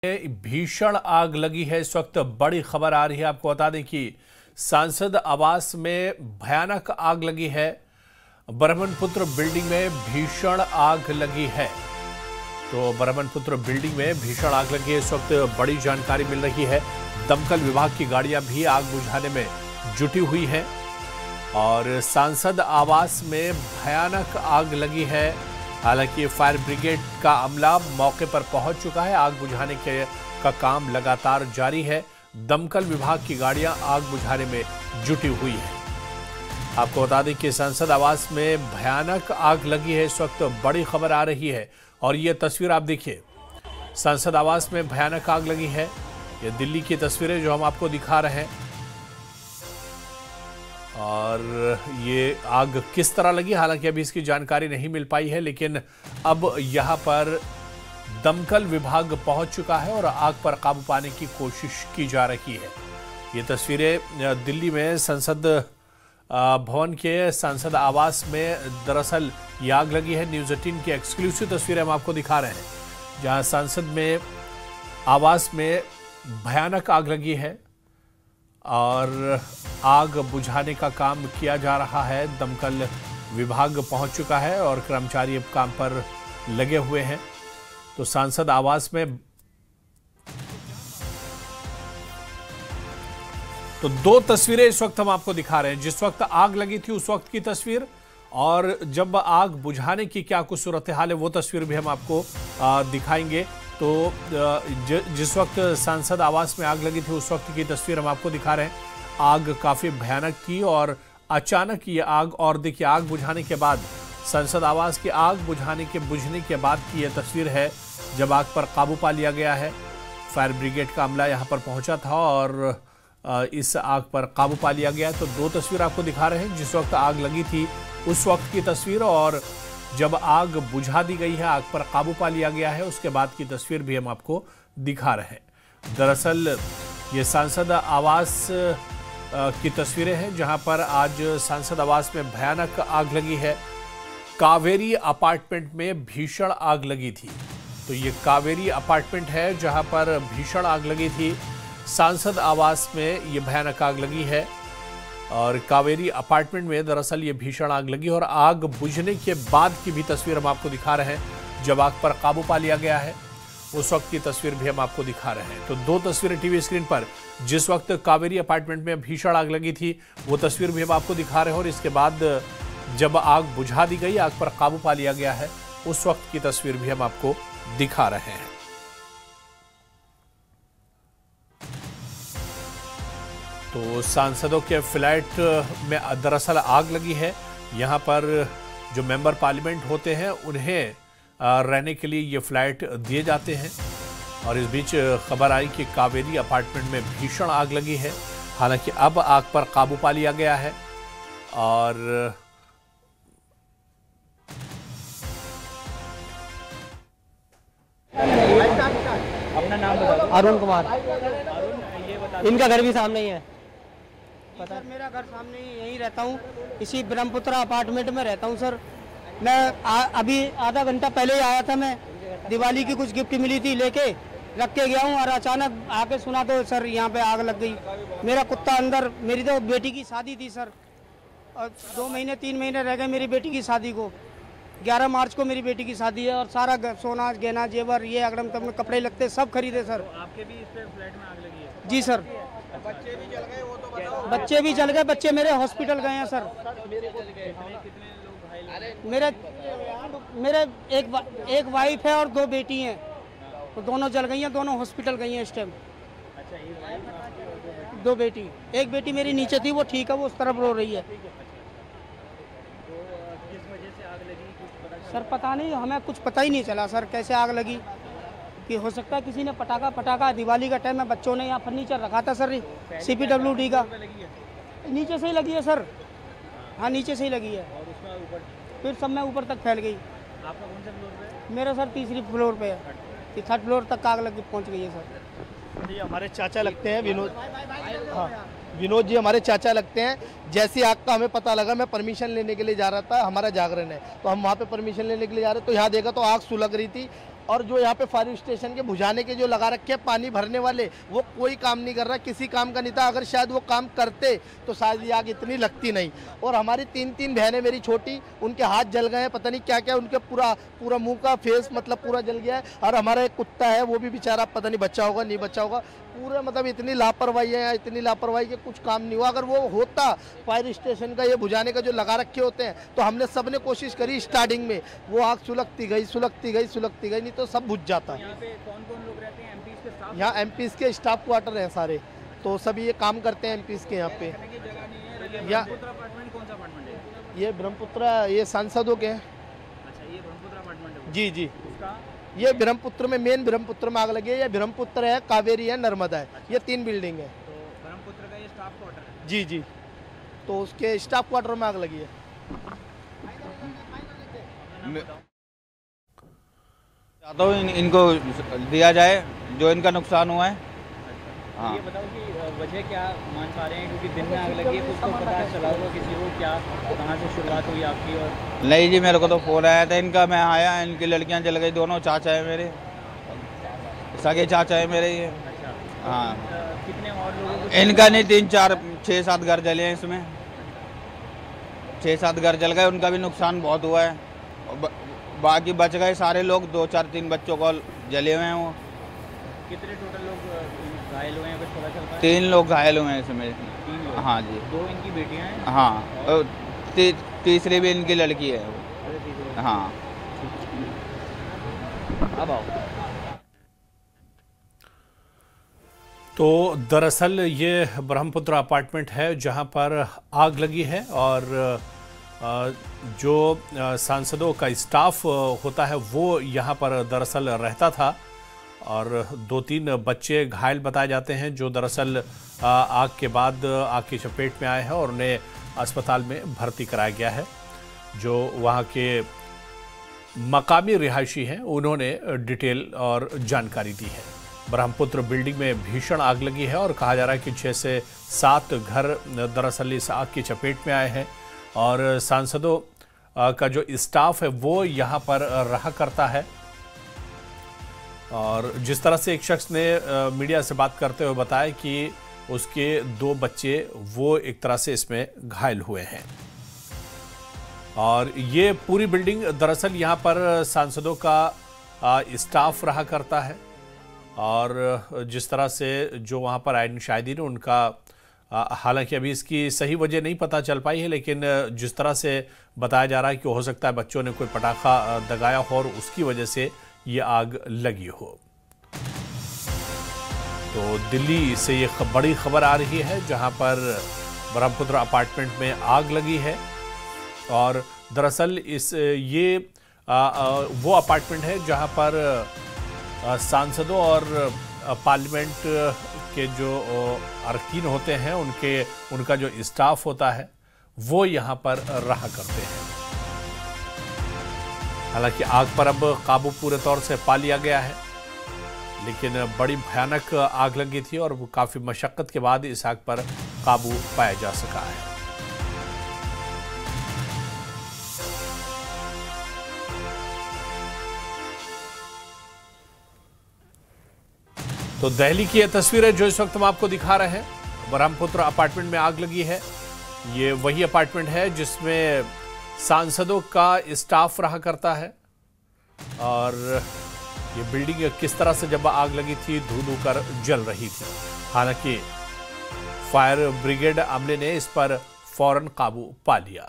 भीषण आग लगी है। इस वक्त बड़ी खबर आ रही है, आपको बता दें कि सांसद आवास में भयानक आग लगी है। ब्रह्मपुत्र बिल्डिंग में भीषण आग लगी है। तो ब्रह्मपुत्र बिल्डिंग में भीषण आग लगी है। इस वक्त बड़ी जानकारी मिल रही है। दमकल विभाग की गाड़ियां भी आग बुझाने में जुटी हुई हैं और सांसद आवास में भयानक आग लगी है। हालांकि फायर ब्रिगेड का अमला मौके पर पहुंच चुका है। आग बुझाने का काम लगातार जारी है। दमकल विभाग की गाड़ियां आग बुझाने में जुटी हुई है। आपको बता दें कि संसद आवास में भयानक आग लगी है। इस वक्त बड़ी खबर आ रही है और ये तस्वीर आप देखिए, संसद आवास में भयानक आग लगी है। ये दिल्ली की तस्वीरें जो हम आपको दिखा रहे हैं और ये आग किस तरह लगी, हालांकि अभी इसकी जानकारी नहीं मिल पाई है, लेकिन अब यहां पर दमकल विभाग पहुंच चुका है और आग पर काबू पाने की कोशिश की जा रही है। ये तस्वीरें दिल्ली में संसद भवन के सांसद आवास में दरअसल ये आग लगी है। न्यूज़ 18 की एक्सक्लूसिव तस्वीरें हम आपको दिखा रहे हैं, जहां संसद में आवास में भयानक आग लगी है और आग बुझाने का काम किया जा रहा है। दमकल विभाग पहुंच चुका है और कर्मचारी अब काम पर लगे हुए हैं। तो सांसद आवास में तो दो तस्वीरें इस वक्त हम आपको दिखा रहे हैं। जिस वक्त आग लगी थी उस वक्त की तस्वीर और जब आग बुझाने की क्या कुछ सूरत हाल है वो तस्वीर भी हम आपको दिखाएंगे। तो जिस वक्त सांसद आवास में आग लगी थी उस वक्त की तस्वीर हम आपको दिखा रहे हैं। आग काफ़ी भयानक थी और अचानक ये आग, और देखिए आग बुझाने के बाद, संसद आवास की आग बुझने के बाद की ये तस्वीर है जब आग पर काबू पा लिया गया है। फायर ब्रिगेड का अमला यहाँ पर पहुँचा था और इस आग पर काबू पा लिया गया। तो दो तस्वीर आपको दिखा रहे हैं, जिस वक्त आग लगी थी उस वक्त की तस्वीर और जब आग बुझा दी गई है, आग पर काबू पा लिया गया है, उसके बाद की तस्वीर भी हम आपको दिखा रहे हैं। दरअसल ये सांसद आवास की तस्वीरें हैं जहां पर आज सांसद आवास में भयानक आग लगी है। कावेरी अपार्टमेंट में भीषण आग लगी थी। तो ये कावेरी अपार्टमेंट है जहां पर भीषण आग लगी थी। सांसद आवास में ये भयानक आग लगी है और कावेरी अपार्टमेंट में दरअसल ये भीषण आग लगी और आग बुझने के बाद की भी तस्वीर हम आपको दिखा रहे हैं। जब आग पर काबू पा लिया गया है उस वक्त की तस्वीर भी हम आपको दिखा रहे हैं। तो दो तस्वीरें टीवी स्क्रीन पर, जिस वक्त कावेरी अपार्टमेंट में भीषण आग लगी थी वो तस्वीर भी हम आपको दिखा रहे हैं और इसके बाद जब आग बुझा दी गई, आग पर काबू पा लिया गया है, उस वक्त की तस्वीर भी हम आपको दिखा रहे हैं। तो सांसदों के फ्लैट में दरअसल आग लगी है। यहाँ पर जो मेंबर पार्लियामेंट होते हैं उन्हें रहने के लिए ये फ्लैट दिए जाते हैं और इस बीच खबर आई कि कावेरी अपार्टमेंट में भीषण आग लगी है। हालांकि अब आग पर काबू पा लिया गया है और अपना नाम बताओ। अरुण कुमार। ये बता, इनका घर भी सामने ही है। सर मेरा घर सामने ही यहीं रहता हूँ, इसी ब्रह्मपुत्र अपार्टमेंट में रहता हूँ सर। मैं अभी आधा घंटा पहले ही आया था। मैं दिवाली की कुछ गिफ्ट मिली थी, लेके रख के गया हूँ और अचानक आके सुना तो सर यहाँ पे आग लग गई। मेरा कुत्ता अंदर, मेरी तो बेटी की शादी थी सर और 2 महीने 3 महीने रह गए मेरी बेटी की शादी को। 11 मार्च को मेरी बेटी की शादी है और सारा सोना गहना जेवर ये अगड़म तगड़म कपड़े लगते सब खरीदे सर। तो आपके भी इस पे फ्लैट में आग लगी है? जी सर। बच्चे भी जल गए, वो तो बताओ। बच्चे भी जल गए, बच्चे मेरे हॉस्पिटल गए हैं सर। कितने लोग घायल? मेरे एक वाइफ है और 2 बेटी हैं, तो दोनों जल गई हैं, दोनों हॉस्पिटल गई हैं इस टाइम। अच्छा, एक वाइफ 2 बेटी, एक बेटी मेरी नीचे थी, वो ठीक है, वो उस तरफ रो रही है। तो किस वजह से आग लगी कुछ पता? सर पता नहीं, हमें कुछ पता ही नहीं चला सर कैसे आग लगी। कि हो सकता है किसी ने पटाखा दिवाली का टाइम में बच्चों ने यहाँ फर्नीचर रखा था सर, CPWD का। नीचे से ही लगी है सर। हाँ नीचे से ही लगी है और उसमें ऊपर फिर सब में ऊपर तक फैल गई। आपका कौन सा फ्लोर पे है? मेरा सर 3री फ्लोर पे है, 3rd फ्लोर तक आग लग पहुँच गई है सर। ये हमारे चाचा लगते हैं विनोद। हाँ, विनोद जी हमारे चाचा लगते हैं। जैसी आग का हमें पता लगा, मैं परमिशन लेने के लिए जा रहा था, हमारा जागरण है तो हम वहाँ पे परमिशन लेने के लिए जा रहे, तो यहाँ देखा तो आग सुलग रही थी और जो यहाँ पे फायर स्टेशन के बुझाने के जो लगा रखे हैं पानी भरने वाले, वो कोई काम नहीं कर रहा, किसी काम का नहीं था। अगर शायद वो काम करते तो शायद ये आग इतनी लगती नहीं। और हमारी 3 बहनें मेरी छोटी, उनके हाथ जल गए हैं, पता नहीं क्या क्या, उनके पूरा मुंह का फेस मतलब पूरा जल गया है। और हमारा एक कुत्ता है, वो भी बेचारा पता नहीं बचा होगा नहीं बचा होगा। पूरे मतलब इतनी लापरवाही है, इतनी लापरवाही के कुछ काम नहीं हुआ। अगर वो होता फायर स्टेशन का ये बुझाने का जो लगा रखे होते हैं, तो हमने सबने कोशिश करी स्टार्टिंग में, वो आग सुलगती गई, नहीं तो सब बुझ जाता। यहाँ पे कौन-कौन लोग रहते हैं? एमपीज़ के स्टाफ? यहाँ एमपीज़ के स्टाफ क्वार्टर हैं सारे, तो सभी ये काम करते हैं एमपीज़ के यहाँ पे। रहने की जगह नहीं है। या ब्रह्मपुत्र अपार्टमेंट कौन सा अपार्टमेंट है? ये ब्रह्मपुत्र, ये सांसदों के हैं। अच्छा, ये ब्रह्मपुत्र अपार्टमेंट है वो? जी। उसका ये ब्रह्मपुत्र में, मेन ब्रह्मपुत्र में आग लगी है। ये ब्रह्मपुत्र है, कावेरी है, नर्मदा है, ये 3 बिल्डिंग है। तो ब्रह्मपुत्र का ये स्टाफ क्वार्टर है? जी। तो उसके स्टाफ क्वार्टर में आग लगी है। चाहता हूँ इनको दिया जाए जो इनका नुकसान हुआ है। हाँ, ये बताओ कि वजह क्या मान पा रहे हैं, क्योंकि दिन में आग लगी है, कुछ तो पता चला होगा किसी को, क्या कहाँ से शुरुआत हुई आपकी? और नहीं जी, मेरे को तो फोन आया था इनका, मैं आया, इनकी लड़कियां जल गई दोनों। चाचा है मेरे, सगे चाचा है मेरे ये। अच्छा, हाँ, कितने और लोगों को? इनका नहीं, 3 4 6 7 घर जले हैं इसमें। 6 7 घर जल गए, उनका भी नुकसान बहुत हुआ है। बाकी बच गए सारे लोग, 2 4 3 बच्चों को जले हुए हैं वो। कितने टोटल लोग घायल हुए हैं, कुछ पता चल रहा है? 3 लोग घायल हुए हैं इसमें। 3 लोग? हाँ जी। 2 इनकी बेटियां हैं? हाँ, और तीसरी भी इनकी लड़की है। अरे तीसरे? हाँ। अब आओ। तो दरअसल ये ब्रह्मपुत्र अपार्टमेंट है जहां पर आग लगी है, और जो सांसदों का स्टाफ होता है वो यहाँ पर दरअसल रहता था, और 2-3 बच्चे घायल बताए जाते हैं जो दरअसल आग के बाद आग की चपेट में आए हैं और उन्हें अस्पताल में भर्ती कराया गया है। जो वहाँ के मकामी रिहायशी हैं उन्होंने डिटेल और जानकारी दी है। ब्रह्मपुत्र बिल्डिंग में भीषण आग लगी है और कहा जा रहा है कि 6 से 7 घर दरअसल इस आग की चपेट में आए हैं, और सांसदों का जो स्टाफ है वो यहाँ पर रहा करता है। और जिस तरह से एक शख्स ने मीडिया से बात करते हुए बताया कि उसके 2 बच्चे वो एक तरह से इसमें घायल हुए हैं। और ये पूरी बिल्डिंग दरअसल यहाँ पर सांसदों का स्टाफ रहा करता है, और जिस तरह से जो वहाँ पर आयन शाहिदीन उनका, हालांकि अभी इसकी सही वजह नहीं पता चल पाई है, लेकिन जिस तरह से बताया जा रहा है कि हो सकता है बच्चों ने कोई पटाखा दगाया हो और उसकी वजह से ये आग लगी हो। तो दिल्ली से ये बड़ी खबर आ रही है जहां पर ब्रह्मपुत्र अपार्टमेंट में आग लगी है, और दरअसल ये वो अपार्टमेंट है जहां पर सांसदों और पार्लियामेंट के जो अरकान होते हैं उनका जो स्टाफ होता है वो यहाँ पर रहा करते हैं। हालांकि आग पर अब काबू पूरे तौर से पा लिया गया है, लेकिन बड़ी भयानक आग लगी थी और काफ़ी मशक्क़त के बाद इस आग पर काबू पाया जा सका है। तो दिल्ली की ये तस्वीरें जो इस वक्त हम आपको दिखा रहे हैं, ब्रह्मपुत्र अपार्टमेंट में आग लगी है। ये वही अपार्टमेंट है जिसमें सांसदों का स्टाफ रहा करता है, और ये बिल्डिंग किस तरह से जब आग लगी थी धू कर जल रही थी। हालांकि फायर ब्रिगेड अमले ने इस पर फौरन काबू पा लिया।